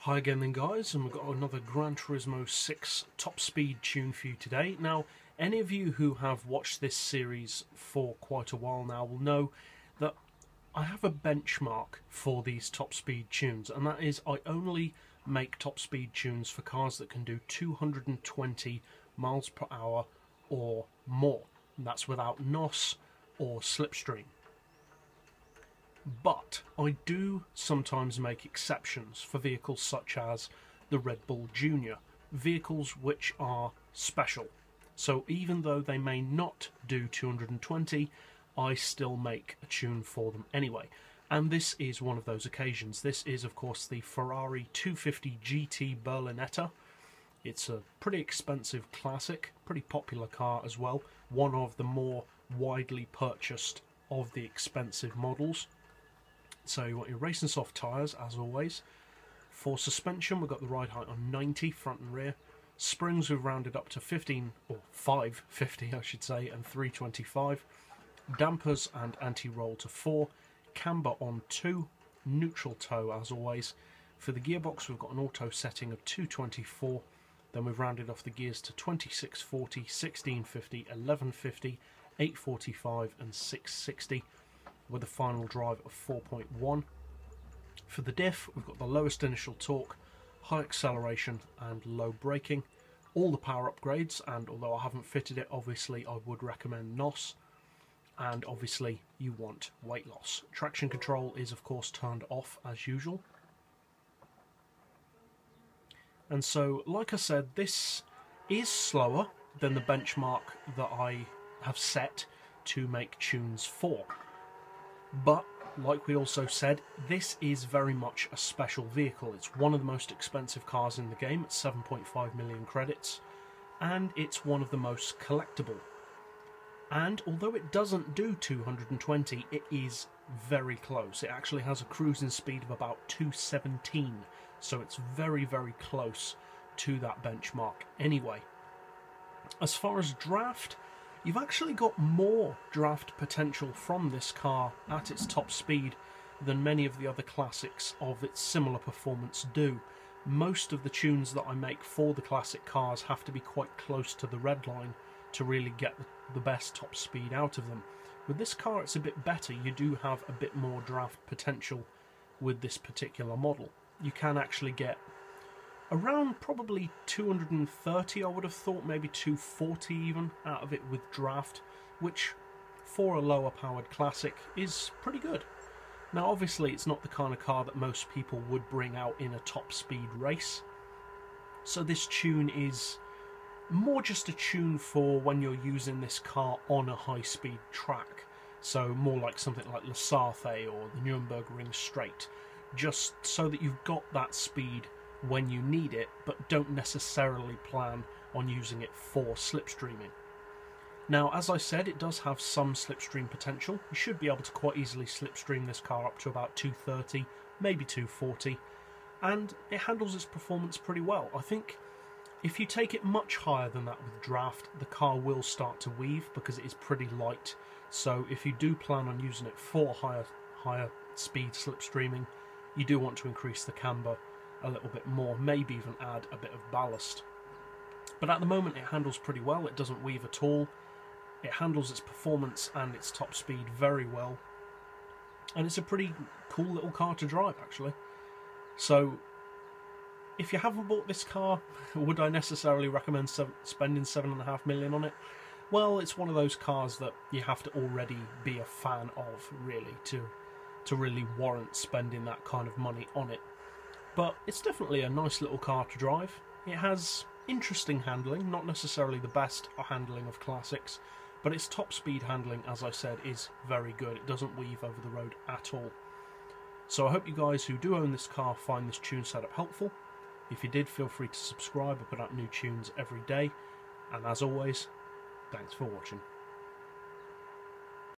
Hi again then guys, and we've got another GranTurismo 6 top speed tune for you today. Now, any of you who have watched this series for quite a while now will know that I have a benchmark for these top speed tunes, and that is I only make top speed tunes for cars that can do 220 miles per hour or more. And that's without NOS or slipstream. But I do sometimes make exceptions for vehicles such as the Red Bull Junior, vehicles which are special. So even though they may not do 220, I still make a tune for them anyway. And this is one of those occasions. This is, of course, the Ferrari 250 GT Berlinetta. It's a pretty expensive classic, pretty popular car as well. One of the more widely purchased of the expensive models. So you want your racing soft tyres, as always. For suspension, we've got the ride height on 90, front and rear. Springs we've rounded up to 15, or 550 I should say, and 325. Dampers and anti-roll to 4. Camber on 2. Neutral toe, as always. For the gearbox, we've got an auto setting of 224. Then we've rounded off the gears to 2640, 1650, 1150, 845 and 660. With a final drive of 4.1. For the diff, we've got the lowest initial torque, high acceleration and low braking. All the power upgrades, and although I haven't fitted it, obviously I would recommend NOS. And obviously you want weight loss. Traction control is of course turned off as usual. And so, like I said, this is slower than the benchmark that I have set to make tunes for. But, like we also said, this is very much a special vehicle. It's one of the most expensive cars in the game at 7.5 million credits, and it's one of the most collectible. And although it doesn't do 220, it is very close. It actually has a cruising speed of about 217, so it's very, very close to that benchmark anyway. As far as draft, you've actually got more draft potential from this car at its top speed than many of the other classics of its similar performance do. Most of the tunes that I make for the classic cars have to be quite close to the red line to really get the best top speed out of them. With this car it's a bit better. You do have a bit more draft potential with this particular model. You can actually get around probably 230, I would have thought, maybe 240 even, out of it with draft, which for a lower powered classic is pretty good. Now obviously it's not the kind of car that most people would bring out in a top speed race, so this tune is more just a tune for when you're using this car on a high speed track, so more like something like Le Sarthe or the Nürburgring Straight, just so that you've got that speed when you need it, but don't necessarily plan on using it for slipstreaming. Now, as I said, it does have some slipstream potential. You should be able to quite easily slipstream this car up to about 230, maybe 240, and it handles its performance pretty well. I think if you take it much higher than that with draft, the car will start to weave because it is pretty light. So if you do plan on using it for higher speed slipstreaming, you do want to increase the camber a little bit more, maybe even add a bit of ballast. But at the moment it handles pretty well. It doesn't weave at all. It handles its performance and its top speed very well, and it's a pretty cool little car to drive actually. So if you haven't bought this car, would I necessarily recommend spending 7.5 million on it? Well, it's one of those cars that you have to already be a fan of, really, to really warrant spending that kind of money on it. But it's definitely a nice little car to drive. It has interesting handling, not necessarily the best handling of classics, but its top speed handling, as I said, is very good. It doesn't weave over the road at all. So I hope you guys who do own this car find this tune setup helpful. If you did, feel free to subscribe. I put out new tunes every day. And as always, thanks for watching.